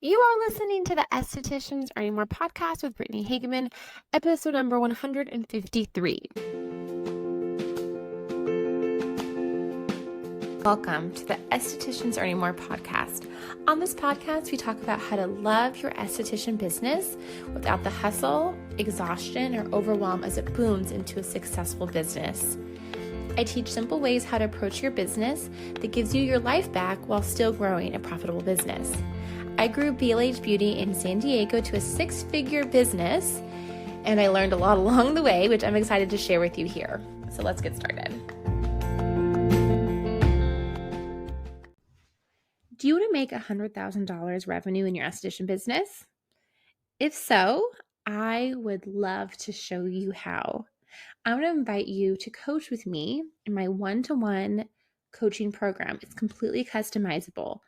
You are listening to the Estheticians Earning More podcast with Brittany Hageman, episode number 153. Welcome to the Estheticians Earning More podcast. On this podcast, we talk about how to love your esthetician business without the hustle, exhaustion, or overwhelm as it booms into a successful business. I teach simple ways how to approach your business that gives you your life back while still growing a profitable business. I grew BLH Beauty in San Diego to a six-figure business, and I learned a lot along the way, which I'm excited to share with you here. So let's get started. Do you want to make $100,000 revenue in your esthetician business? If so, I would love to show you how. I want to invite you to coach with me in my one-to-one coaching program. It's completely customizable.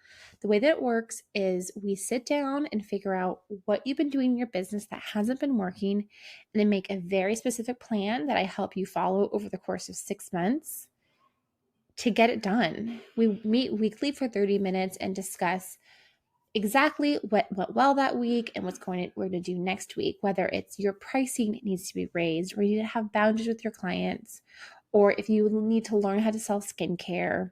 The way that it works is we sit down and figure out what you've been doing in your business that hasn't been working, and then make a very specific plan that I help you follow over the course of 6 months to get it done. We meet weekly for 30 minutes and discuss exactly what went well that week and we're going to do next week, whether it's your pricing needs to be raised, or you need to have boundaries with your clients, or if you need to learn how to sell skincare,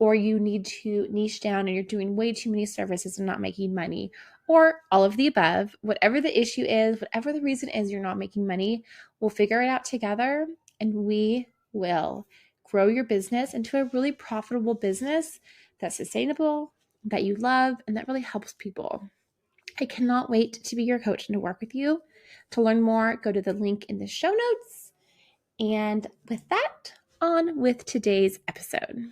or you need to niche down and you're doing way too many services and not making money, or all of the above. Whatever the issue is, whatever the reason is you're not making money, we'll figure it out together and we will grow your business into a really profitable business that's sustainable, that you love, and that really helps people. I cannot wait to be your coach and to work with you. To learn more, go to the link in the show notes. And with that, on with today's episode.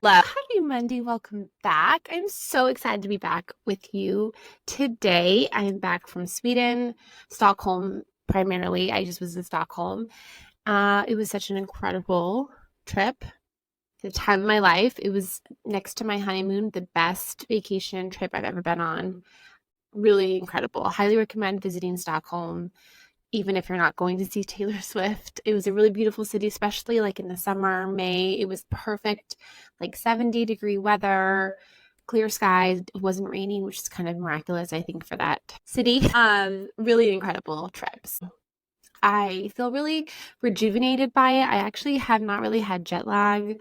Hello, happy Monday. Welcome back. I'm so excited to be back with you today. I am back from Sweden, Stockholm primarily. I just was in Stockholm. It was such an incredible trip. The time of my life. It was next to my honeymoon, the best vacation trip I've ever been on. Really incredible. Highly recommend visiting Stockholm, even if you're not going to see Taylor Swift. It was a really beautiful city, especially like in the summer, May. It was perfect, like 70-degree weather, clear skies. It wasn't raining, which is kind of miraculous, I think, for that city. Really incredible trips. I feel really rejuvenated by it. I actually have not really had jet lag.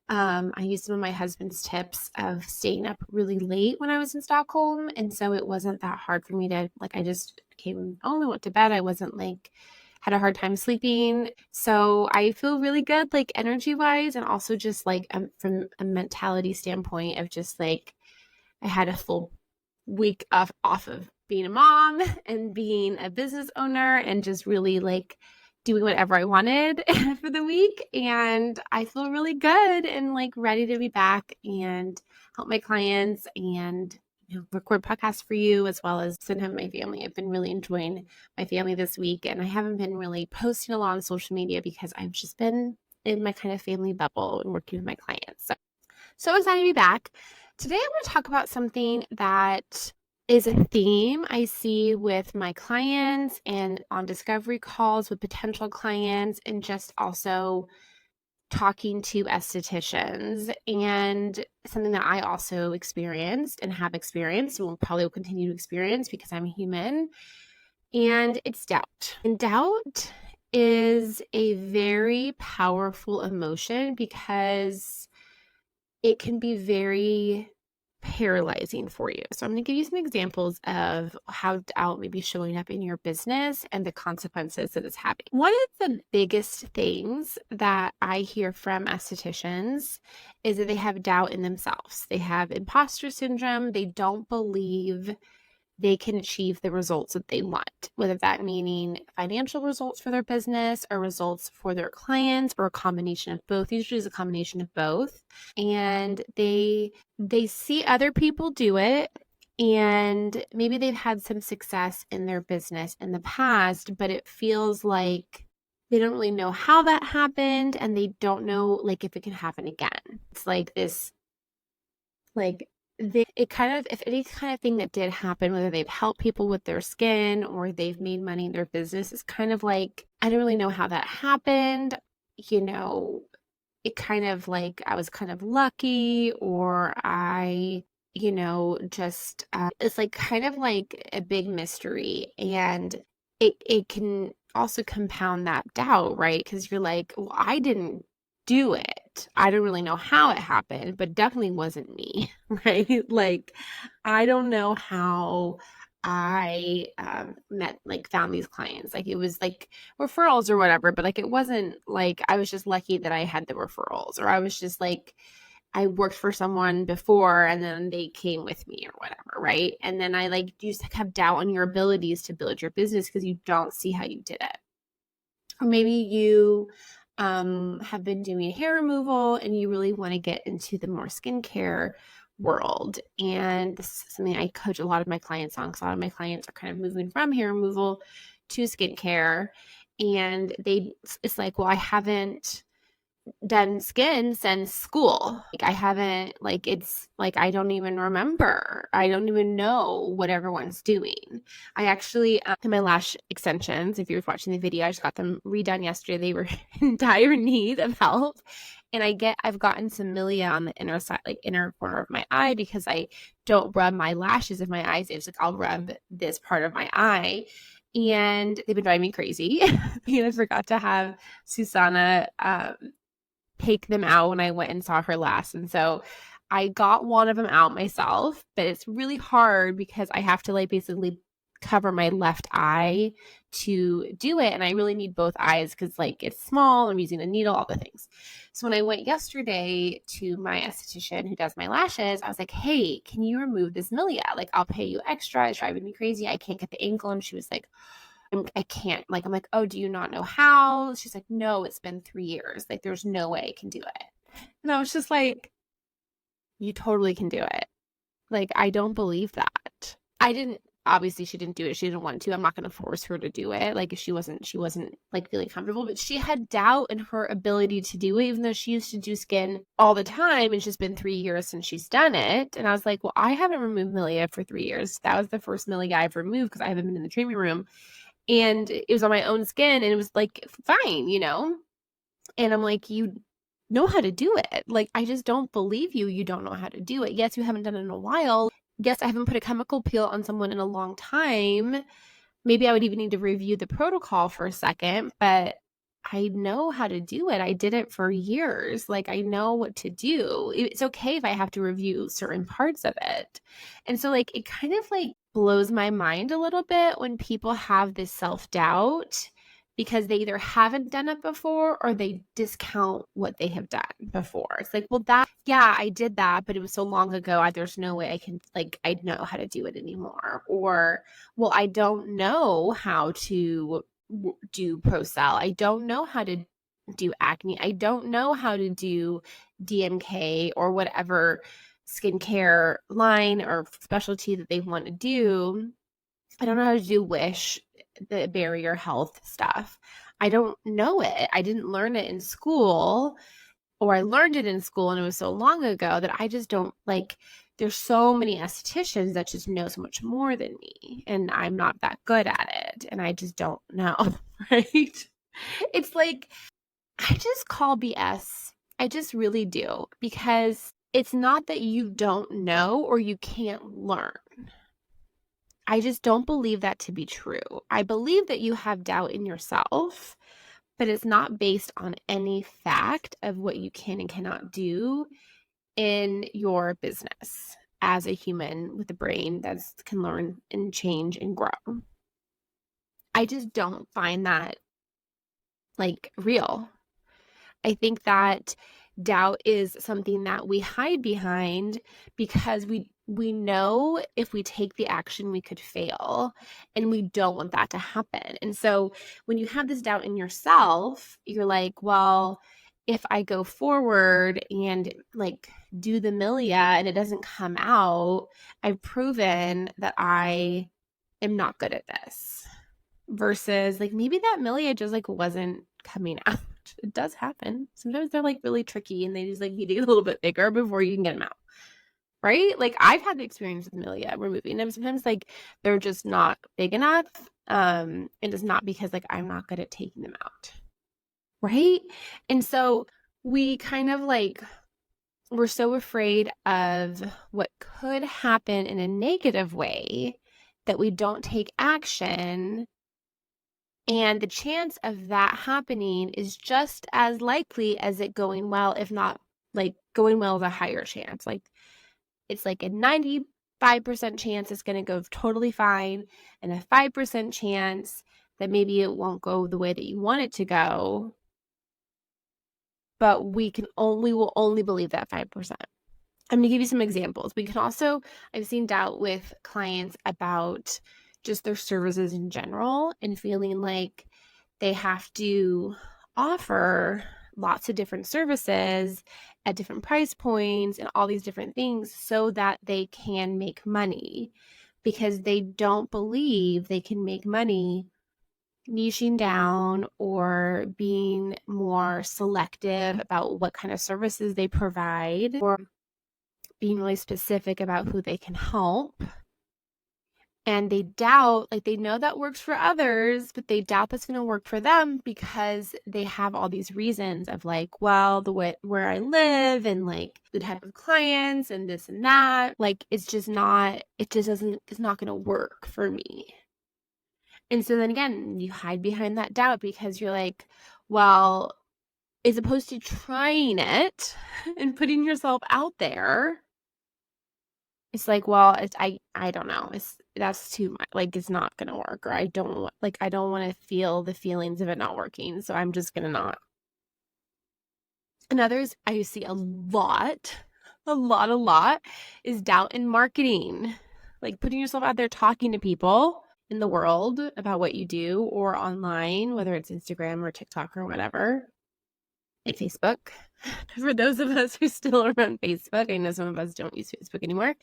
I used some of my husband's tips of staying up really late when I was in Stockholm. And so it wasn't that hard for me to, I just came home and went to bed. I wasn't had a hard time sleeping. So I feel really good, energy wise. And also just from a mentality standpoint of just I had a full week off of being a mom and being a business owner and just really doing whatever I wanted for the week. And I feel really good and ready to be back and help my clients and record podcasts for you, as well as send home my family. I've been really enjoying my family this week, and I haven't been really posting a lot on social media because I've just been in my kind of family bubble and working with my clients. So excited to be back. Today I want to talk about something that is a theme I see with my clients and on discovery calls with potential clients, and just also talking to estheticians, and something that I also experienced and have experienced and will probably continue to experience because I'm human. And it's doubt. And doubt is a very powerful emotion because it can be very paralyzing for you. So I'm going to give you some examples of how doubt may be showing up in your business and the consequences that it's having. One of the biggest things that I hear from estheticians is that they have doubt in themselves. They have imposter syndrome. They don't believe they can achieve the results that they want, whether that meaning financial results for their business or results for their clients, or a combination of both. Usually it's a combination of both. And they see other people do it, and maybe they've had some success in their business in the past, but it feels like they don't really know how that happened, and they don't know if it can happen again. It's this if any kind of thing that did happen, whether they've helped people with their skin or they've made money in their business, is kind of I don't really know how that happened. It kind of I was kind of lucky, or I just it's like kind of like a big mystery. And it can also compound that doubt, right? Because you're like, well, I didn't do it. I don't really know how it happened, but definitely wasn't me, right? Like, I don't know how I found these clients. Like, it was like referrals or whatever, but like it wasn't like I was just lucky that I had the referrals, or I was just like I worked for someone before and then they came with me or whatever, right? And then I like you just have doubt on your abilities to build your business because you don't see how you did it. Or maybe you have been doing hair removal and you really want to get into the more skincare world. And this is something I coach a lot of my clients on, because a lot of my clients are kind of moving from hair removal to skincare. And it's like, well, I haven't done skin since school. Like, I haven't, like, it's like I don't even remember. I don't even know what everyone's doing. I actually my lash extensions, if you were watching the video, I just got them redone yesterday. They were in dire need of help. And I've gotten some milia on the inner side, like inner corner of my eye, because I don't rub my lashes in my eyes. It's like I'll rub this part of my eye. And they've been driving me crazy. I forgot to have Susanna take them out when I went and saw her last. And so I got one of them out myself, but it's really hard because I have to like basically cover my left eye to do it. And I really need both eyes because like it's small, I'm using a needle, all the things. So when I went yesterday to my esthetician who does my lashes, I was like, hey, can you remove this milia? Like, I'll pay you extra. It's driving me crazy. I can't get the ankle. And she was like, I can't. Like, I'm like, oh, do you not know how? She's like, no, it's been 3 years. Like, there's no way I can do it. And I was just like, you totally can do it. Like, I don't believe that. Obviously she didn't do it. She didn't want to. I'm not going to force her to do it. Like, if she wasn't like feeling comfortable, but she had doubt in her ability to do it, even though she used to do skin all the time. It's just been 3 years since she's done it. And I was like, well, I haven't removed milia for 3 years. That was the first milia I've removed because I haven't been in the treatment room. And it was on my own skin and it was like fine, and I'm like, you know how to do it. Like, I just don't believe you don't know how to do it. Yes, you haven't done it in a while. Yes, I haven't put a chemical peel on someone in a long time. Maybe I would even need to review the protocol for a second, but I know how to do it. I did it for years. Like, I know what to do. It's okay if I have to review certain parts of it. And so like it kind of like blows my mind a little bit when people have this self-doubt because they either haven't done it before or they discount what they have done before. It's like, well, yeah, I did that, but it was so long ago. There's no way I know how to do it anymore. Or, well, I don't know how to do Procel. I don't know how to do acne. I don't know how to do DMK or whatever skincare line or specialty that they want to do. I don't know how to do Wish, the barrier health stuff. I don't know it. I didn't learn it in school, or I learned it in school and it was so long ago that I just don't like. There's so many estheticians that just know so much more than me, and I'm not that good at it, and I just don't know, right? It's like, I just call BS. I just really do, because it's not that you don't know or you can't learn. I just don't believe that to be true. I believe that you have doubt in yourself, but it's not based on any fact of what you can and cannot do in your business as a human with a brain that can learn and change and grow. I just don't find that like real. I think that doubt is something that we hide behind because we know if we take the action we could fail, and we don't want that to happen. And so when you have this doubt in yourself, you're like, well, if I go forward and like do the milia and it doesn't come out, I've proven that I am not good at this. Versus like maybe that milia just like wasn't coming out. It does happen. Sometimes they're like really tricky and they just like you do a little bit bigger before you can get them out. Right? Like, I've had the experience with milia removing them. Sometimes like they're just not big enough. And it's not because like I'm not good at taking them out. Right? And so we kind of like we're so afraid of what could happen in a negative way that we don't take action. And the chance of that happening is just as likely as it going well, if not like going well is a higher chance. Like it's like a 95% chance it's going to go totally fine and a 5% chance that maybe it won't go the way that you want it to go. But we will only believe that 5%. I'm going to give you some examples. I've seen doubt with clients about just their services in general and feeling like they have to offer lots of different services at different price points and all these different things so that they can make money, because they don't believe they can make money niching down or being more selective about what kind of services they provide, or being really specific about who they can help. And they doubt, like they know that works for others, but they doubt that's going to work for them because they have all these reasons of like, well, where I live and like the type of clients and this and that, like it's not going to work for me. And so then again, you hide behind that doubt because you're like, well, as opposed to trying it and putting yourself out there, it's like, well, I don't know. That's too much. Like, it's not going to work, or I don't want to feel the feelings of it not working. So I'm just going to not. And others I see a lot is doubt in marketing, like putting yourself out there, talking to people in the world about what you do or online, whether it's Instagram or TikTok or whatever, like Facebook. For those of us who still are on Facebook, I know some of us don't use Facebook anymore.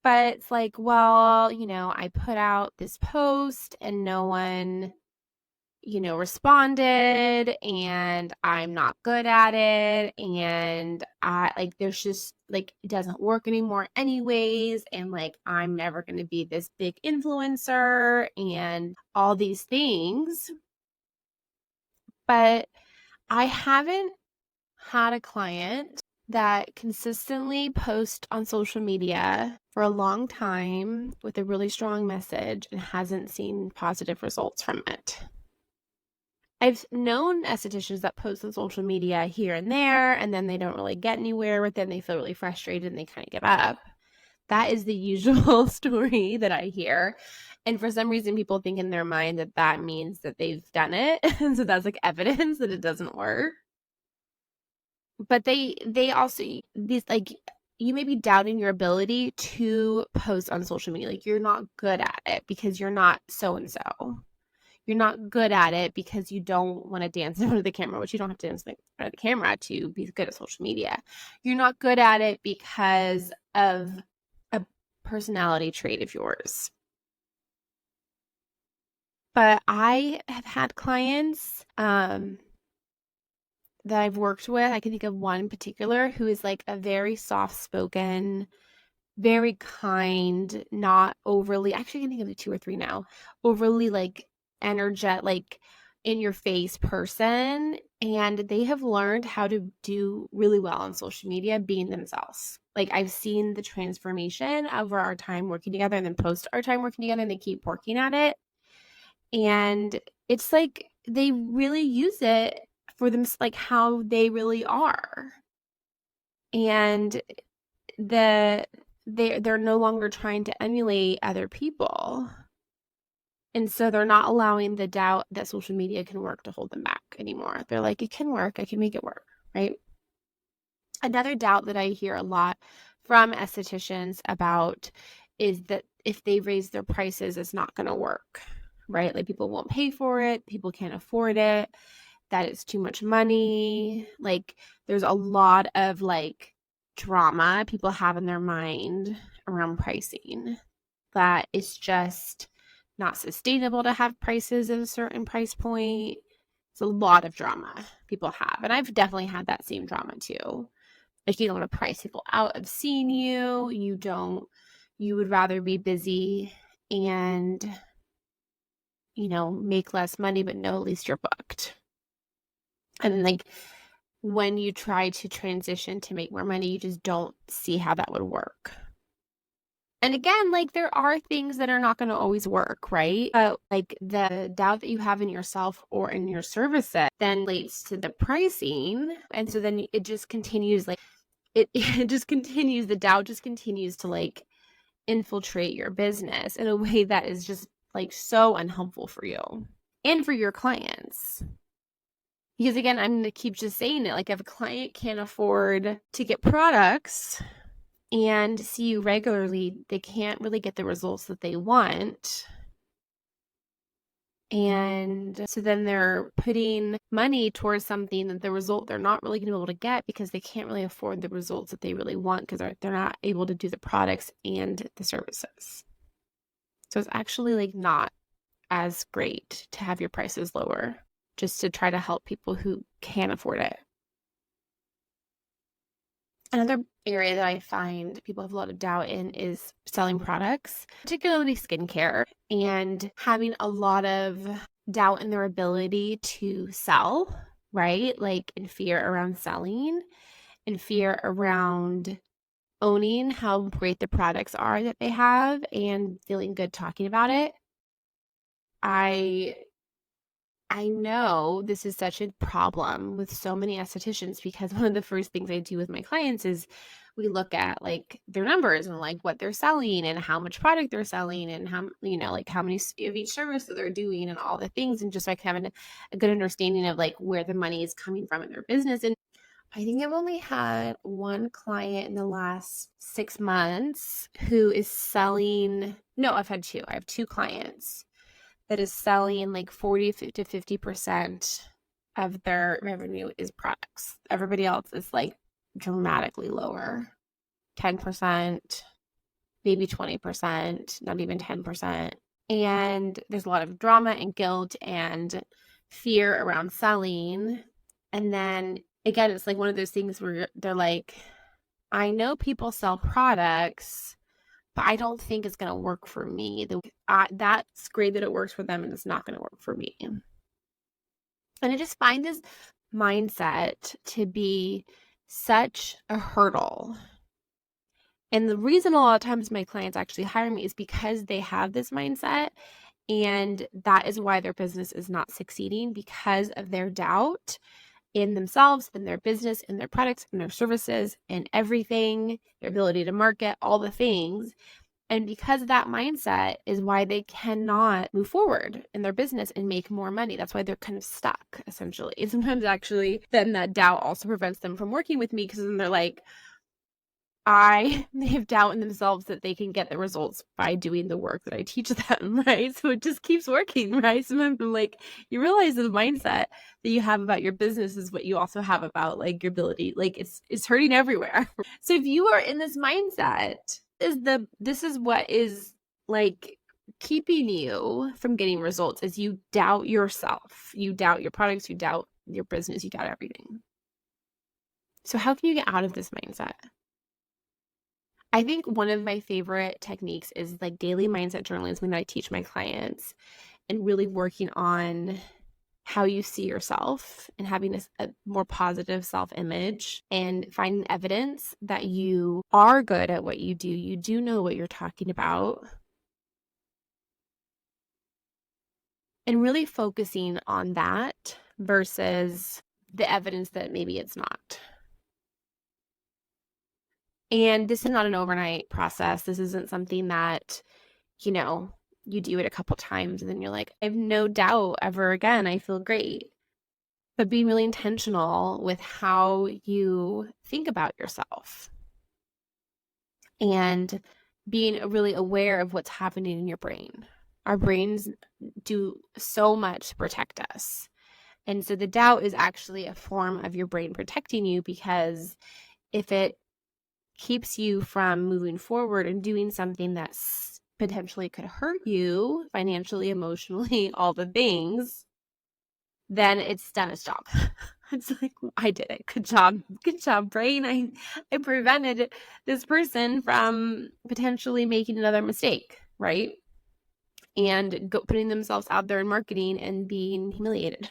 But it's like, well, I put out this post and no one, responded, and I'm not good at it. And there's just like, it doesn't work anymore anyways. And like, I'm never going to be this big influencer and all these things. But I haven't had a client that consistently posts on social media for a long time with a really strong message and hasn't seen positive results from it. I've known estheticians that post on social media here and there, and then they don't really get anywhere with it, and they feel really frustrated and they kind of give up. That is the usual story that I hear. And for some reason, people think in their mind that that means that they've done it. And so that's like evidence that it doesn't work. But they also, these like, you may be doubting your ability to post on social media. Like, you're not good at it because you're not so-and-so. You're not good at it because you don't want to dance in front of the camera, which you don't have to dance in front of the camera to be good at social media. You're not good at it because of a personality trait of yours. But I have had clients that I've worked with. I can think of one in particular who is like a very soft-spoken, very kind, not overly, actually I can think of the 2 or 3 now, overly like energetic, like in your face person. And they have learned how to do really well on social media being themselves. Like, I've seen the transformation over our time working together, and then post our time working together, and they keep working at it. And it's like they really use it for them, like how they really are. And they're no longer trying to emulate other people. And so they're not allowing the doubt that social media can work to hold them back anymore. They're like, it can work. I can make it work, right? Another doubt that I hear a lot from estheticians about is that if they raise their prices, it's not going to work, right? Like, people won't pay for it. People can't afford it. That it's too much money. Like, there's a lot of like drama people have in their mind around pricing that it's just not sustainable to have prices at a certain price point. It's a lot of drama people have. And I've definitely had that same drama too. Like, you don't want to price people out of seeing you. You would rather be busy and, make less money, but know at least you're booked. And like, when you try to transition to make more money, you just don't see how that would work. And again, like there are things that are not going to always work, right? Like the doubt that you have in yourself or in your services then relates to the pricing. And so then it just continues, like it just continues, the doubt just continues to like infiltrate your business in a way that is just like so unhelpful for you and for your clients. Because again, I'm going to keep just saying it, like if a client can't afford to get products and see you regularly, they can't really get the results that they want. And so then they're putting money towards something that the result they're not really going to be able to get because they can't really afford the results that they really want because they're not able to do the products and the services. So it's actually like not as great to have your prices lower, just to try to help people who can't afford it. Another area that I find people have a lot of doubt in is selling products, particularly skincare, and having a lot of doubt in their ability to sell, right? Like in fear around selling and fear around owning how great the products are that they have and feeling good talking about it. I know this is such a problem with so many estheticians because one of the first things I do with my clients is we look at like their numbers and like what they're selling and how much product they're selling and how, like how many of each service that they're doing and all the things, and just like having a good understanding of like where the money is coming from in their business. And I think I've only had one client in the last 6 months who is selling. No, I've had two. I have two clients that is selling like 40 to 50% of their revenue is products. Everybody else is like dramatically lower, 10%, maybe 20%, not even 10%. And there's a lot of drama and guilt and fear around selling. And then again, it's like one of those things where they're like, I know people sell products, but I don't think it's going to work for me. That's great that it works for them, and it's not going to work for me. And I just find this mindset to be such a hurdle. And the reason a lot of times my clients actually hire me is because they have this mindset, and that is why their business is not succeeding, because of their doubt in themselves, in their business, in their products, in their services, and everything, their ability to market, all the things. And because of that mindset is why they cannot move forward in their business and make more money. That's why they're kind of stuck, essentially. And sometimes actually then that doubt also prevents them from working with me, because then they're like, they have doubt in themselves that they can get the results by doing the work that I teach them, right? So it just keeps working, right? Sometimes I'm like, you realize the mindset that you have about your business is what you also have about like your ability. Like it's hurting everywhere. So if you are in this mindset, this is what is like keeping you from getting results, is you doubt yourself, you doubt your products, you doubt your business, you doubt everything. So how can you get out of this mindset? I think one of my favorite techniques is like daily mindset journaling that I teach my clients, and really working on how you see yourself and having a more positive self-image and finding evidence that you are good at what you do. You do know what you're talking about. And really focusing on that versus the evidence that maybe it's not. And this is not an overnight process. This isn't something that, you do it a couple times and then you're like, I have no doubt ever again. I feel great. But being really intentional with how you think about yourself and being really aware of what's happening in your brain. Our brains do so much to protect us. And so the doubt is actually a form of your brain protecting you, because if it keeps you from moving forward and doing something that's potentially could hurt you financially, emotionally, all the things, then it's done its job. It's like, I did it. Good job, brain. I prevented this person from potentially making another mistake, right? And putting themselves out there in marketing and being humiliated.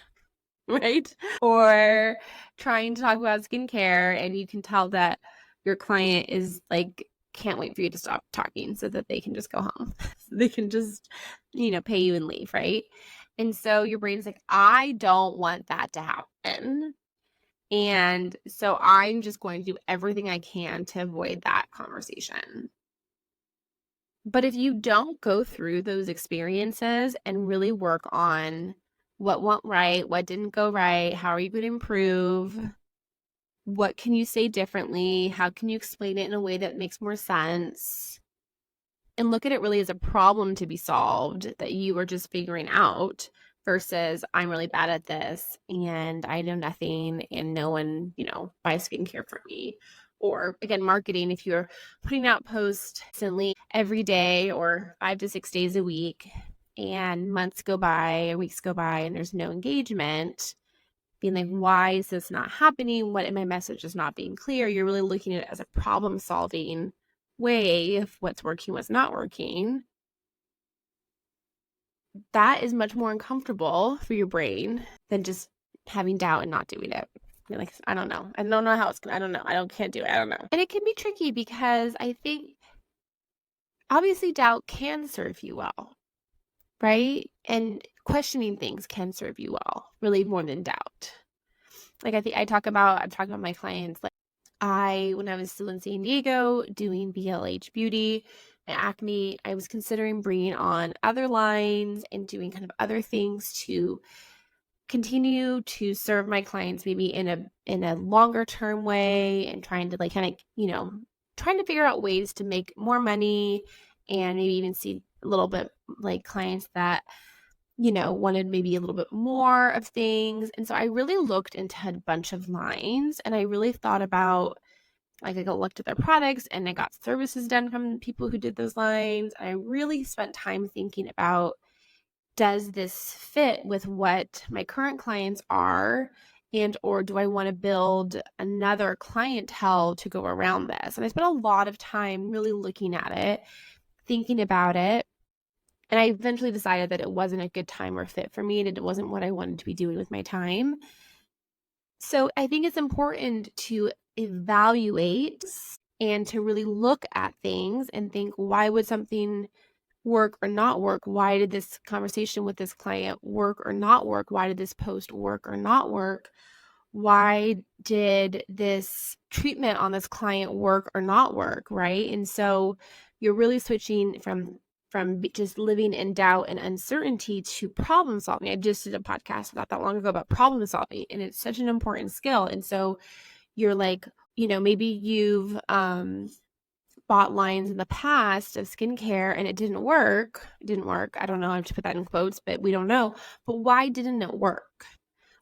right? Or trying to talk about skincare and you can tell that your client is like, can't wait for you to stop talking so that they can just go home. So they can just, pay you and leave, right? And so your brain's like, I don't want that to happen. And so I'm just going to do everything I can to avoid that conversation. But if you don't go through those experiences and really work on what went right, what didn't go right, how are you going to improve, what can you say differently, how can you explain it in a way that makes more sense, and look at it really as a problem to be solved that you are just figuring out versus I'm really bad at this and I know nothing and no one, buys skincare from me. Or again, marketing, if you're putting out posts constantly every day or 5 to 6 days a week and months go by or weeks go by and there's no engagement, being like, why is this not happening? What, my message is not being clear. You're really looking at it as a problem solving way of what's working, what's not working. That is much more uncomfortable for your brain than just having doubt and not doing it. You're like, I don't know. I don't know how it's gonna, I don't know. Can't do it. I don't know. And it can be tricky because I think obviously doubt can serve you well, right? And questioning things can serve you well, really more than doubt. Like I've talked about my clients, like when I was still in San Diego doing BLH beauty, my acne, I was considering bringing on other lines and doing kind of other things to continue to serve my clients maybe in a longer term way and trying to like kind of, trying to figure out ways to make more money and maybe even see a little bit like clients that wanted maybe a little bit more of things. And so I really looked into a bunch of lines and I really thought about, like, I looked at their products and I got services done from people who did those lines. And I really spent time thinking about, does this fit with what my current clients are? And, or do I want to build another clientele to go around this? And I spent a lot of time really looking at it, thinking about it. And I eventually decided that it wasn't a good time or fit for me and it wasn't what I wanted to be doing with my time. So I think it's important to evaluate and to really look at things and think, why would something work or not work? Why did this conversation with this client work or not work? Why did this post work or not work? Why did this treatment on this client work or not work, right? And so you're really switching from just living in doubt and uncertainty to problem solving. I just did a podcast not that long ago about problem solving, and it's such an important skill. And so you're like, maybe you've bought lines in the past of skincare and it didn't work. I don't know. I have to put that in quotes, but we don't know. But why didn't it work?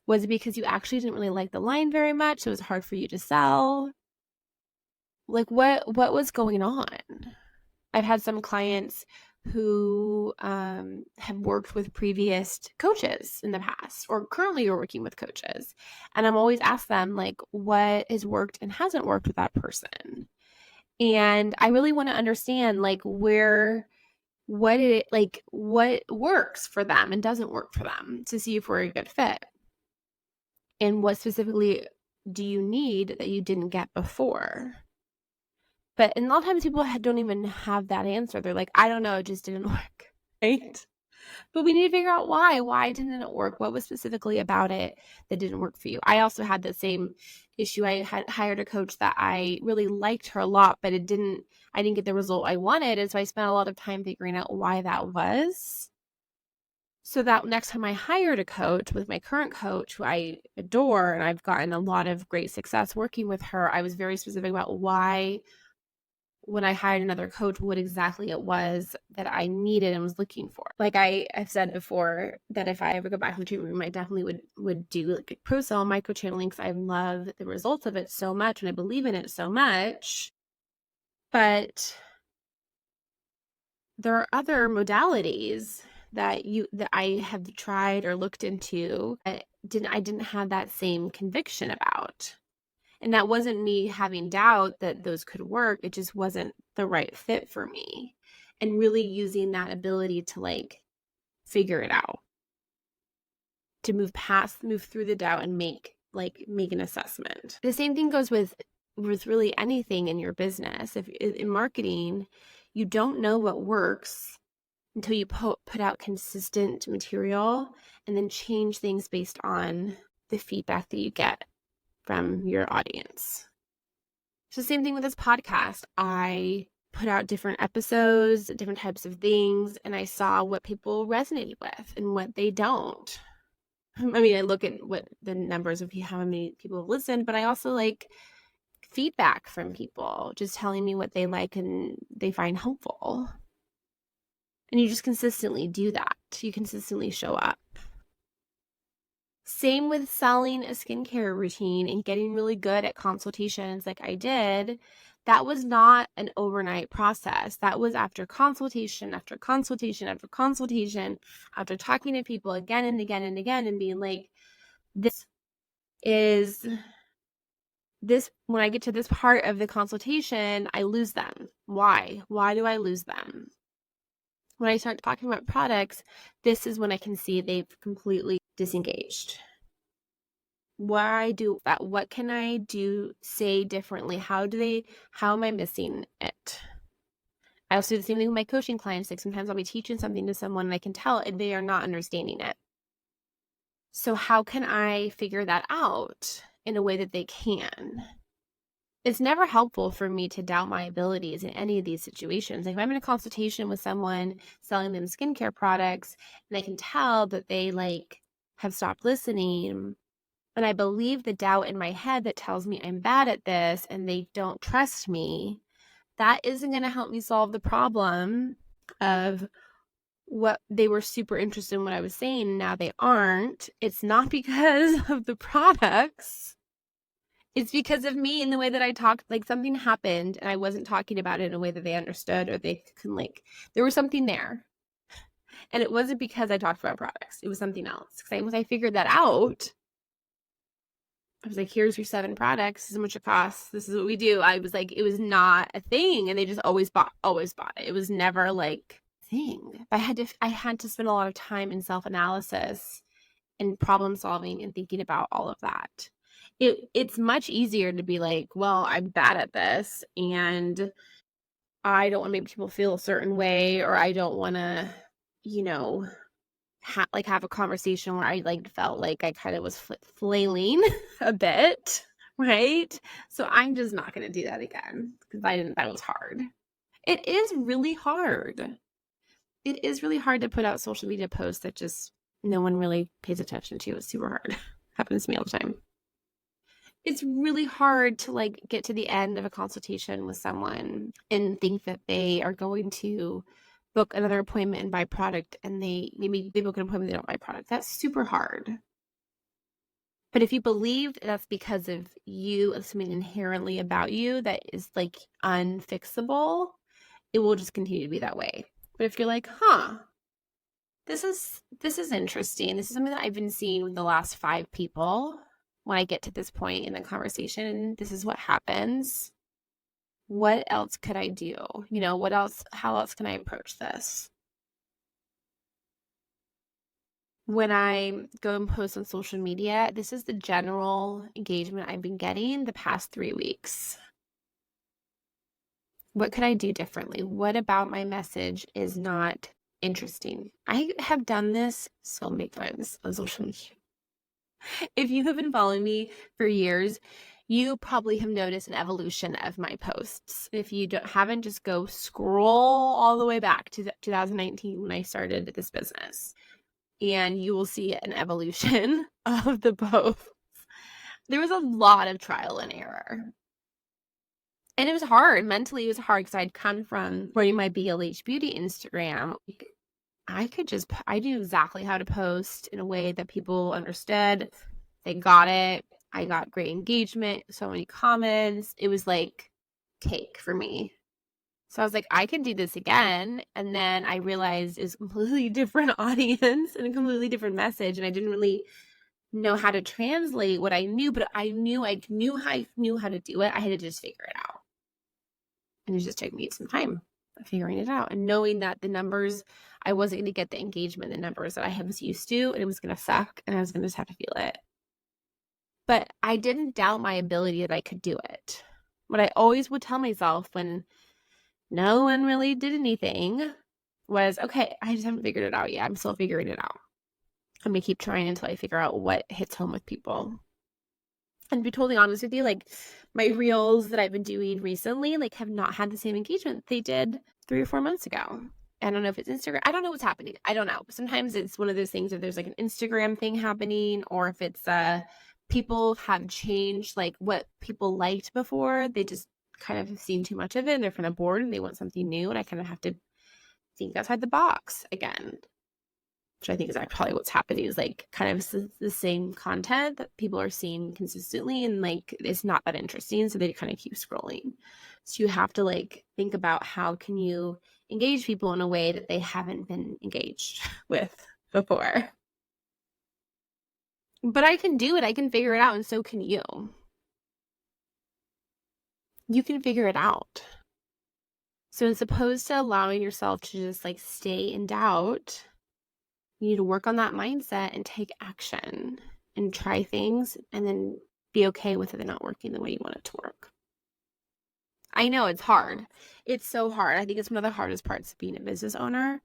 Was it because you actually didn't really like the line very much? So it was hard for you to sell? Like what was going on? I've had some clients who have worked with previous coaches in the past or currently are working with coaches. And I'm always asked them like, what has worked and hasn't worked with that person? And I really want to understand like what works for them and doesn't work for them to see if we're a good fit. And what specifically do you need that you didn't get before? And a lot of times people don't even have that answer. They're like, I don't know, it just didn't work, right? But we need to figure out why. Why didn't it work? What was specifically about it that didn't work for you? I also had the same issue. I had hired a coach that I really liked her a lot, but I didn't get the result I wanted. And so I spent a lot of time figuring out why that was. So that next time I hired a coach with my current coach, who I adore, and I've gotten a lot of great success working with her, I was very specific about why, when I hired another coach, what exactly it was that I needed and was looking for. Like I've said before, that if I ever go back to the treatment room, I definitely would do like a pro-cell microchanneling because I love the results of it so much and I believe in it so much. But there are other modalities that I have tried or looked into that I didn't have that same conviction about. And that wasn't me having doubt that those could work. It just wasn't the right fit for me. And really using that ability to like figure it out, to move through the doubt and make an assessment. The same thing goes with really anything in your business. If in marketing, you don't know what works until you put out consistent material and then change things based on the feedback that you get from your audience. So same thing with this podcast. I put out different episodes, different types of things, and I saw what people resonated with and what they don't. I mean, I look at what the numbers of how many people have listened, but I also like feedback from people just telling me what they like and they find helpful. And you just consistently do that. You consistently show up. Same with selling a skincare routine and getting really good at consultations like I did. That was not an overnight process. That was after consultation, after consultation, after consultation, after talking to people again and again and again and being like, when I get to this part of the consultation, I lose them. Why? Why do I lose them? When I start talking about products, this is when I can see they've completely disengaged. Why do that? What can I say differently? How am I missing it? I also do the same thing with my coaching clients. Like sometimes I'll be teaching something to someone and I can tell they are not understanding it. So how can I figure that out in a way that they can? It's never helpful for me to doubt my abilities in any of these situations. Like if I'm in a consultation with someone selling them skincare products and I can tell that they have stopped listening, and I believe the doubt in my head that tells me I'm bad at this and they don't trust me, that isn't going to help me solve the problem of what they were super interested in what I was saying and now they aren't. It's not because of the products. It's because of me and the way that I talked. Like something happened and I wasn't talking about it in a way that they understood or they can there was something there. And it wasn't because I talked about products. It was something else. Because once I figured that out, I was like, here's your 7 products. This is how much it costs. This is what we do. I was like, it was not a thing. And they just always bought it. It was never a thing. I had to spend a lot of time in self-analysis and problem solving and thinking about all of that. It's much easier to be like, well, I'm bad at this and I don't want to make people feel a certain way, or I don't want to, have a conversation where I felt like I kind of was flailing a bit, right? So I'm just not going to do that again because that was hard. It is really hard. It is really hard to put out social media posts that just no one really pays attention to. It's super hard. Happens to me all the time. It's really hard to get to the end of a consultation with someone and think that they are going to book another appointment and buy product, and they book an appointment, they don't buy product. That's super hard. But if you believe that's because of you and something inherently about you that is unfixable, it will just continue to be that way. But if you're like, this is interesting. This is something that I've been seeing with the last 5 people when I get to this point in the conversation, this is what happens. What else could I do? How else can I approach this? When I go and post on social media, this is the general engagement I've been getting the past 3 weeks. What could I do differently? What about my message is not interesting? I have done this so many times on social media. If you have been following me for years, you probably have noticed an evolution of my posts. If you haven't, just go scroll all the way back to 2019 when I started this business, and you will see an evolution of the posts. There was a lot of trial and error. And it was hard. Mentally, it was hard because I'd come from running my BLH Beauty Instagram. I knew exactly how to post in a way that people understood. They got it. I got great engagement, so many comments. It was cake for me. So I was like, I can do this again. And then I realized it's a completely different audience and a completely different message. And I didn't really know how to translate what I knew, but I knew how to do it. I had to just figure it out. And it just took me some time. figuring it out and knowing that the numbers, I wasn't going to get the engagement, the numbers that I was used to, and it was going to suck and I was going to just have to feel it. But I didn't doubt my ability that I could do it. What I always would tell myself when no one really did anything was, okay, I just haven't figured it out yet. I'm still figuring it out. I'm going to keep trying until I figure out what hits home with people. And to be totally honest with you, like my reels that I've been doing recently, like have not had the same engagement they did 3 or 4 months ago. I don't know if it's Instagram. I don't know what's happening. I don't know. Sometimes it's one of those things that there's like an Instagram thing happening, or if it's people have changed like what people liked before. They just kind of have seen too much of it and they're kind of bored and they want something new. And I kind of have to think outside the box again, which I think is probably what's happening, is like kind of the same content that people are seeing consistently and like it's not that interesting, so they kind of keep scrolling. So you have to like think about how can you engage people in a way that they haven't been engaged with before. But I can do it. I can figure it out, and so can you. You can figure it out. So as opposed to allowing yourself to just like stay in doubt, you need to work on that mindset and take action and try things and then be okay with it not working the way you want it to work. I know it's hard. It's so hard. I think it's one of the hardest parts of being a business owner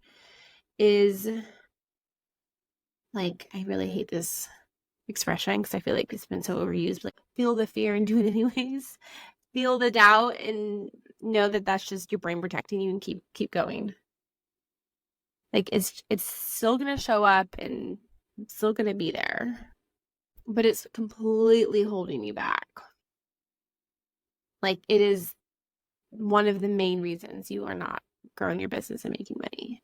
is like, I really hate this expression because I feel like it's been so overused, but like feel the fear and do it anyways. Feel the doubt and know that that's just your brain protecting you and keep going. Like it's still going to show up and it's still going to be there, but it's completely holding you back. Like it is one of the main reasons you are not growing your business and making money.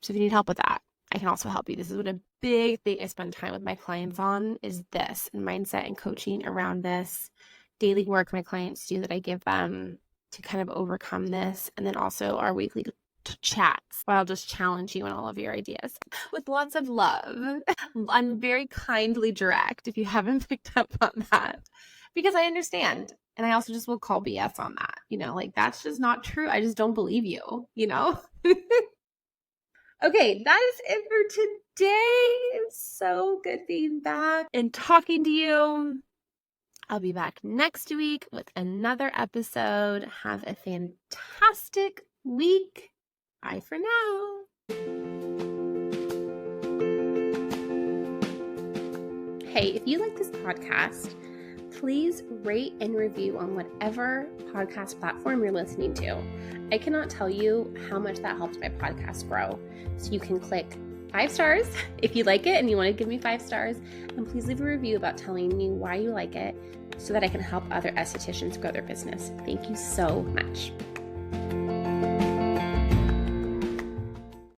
So if you need help with that, I can also help you. This is what a big thing I spend time with my clients on is this, and mindset and coaching around this daily work my clients do that I give them to kind of overcome this. And then also our weekly chats where I'll just challenge you on all of your ideas with lots of love. I'm very kindly direct if you haven't picked up on that, because I understand. And I also just will call BS on that, like that's just not true. I just don't believe you, Okay, that is it for today. It's so good being back and talking to you. I'll be back next week with another episode. Have a fantastic week. Bye for now. Hey, if you like this podcast, please rate and review on whatever podcast platform you're listening to. I cannot tell you how much that helps my podcast grow. So you can click 5 stars if you like it and you want to give me 5 stars. And please leave a review about telling me why you like it so that I can help other estheticians grow their business. Thank you so much.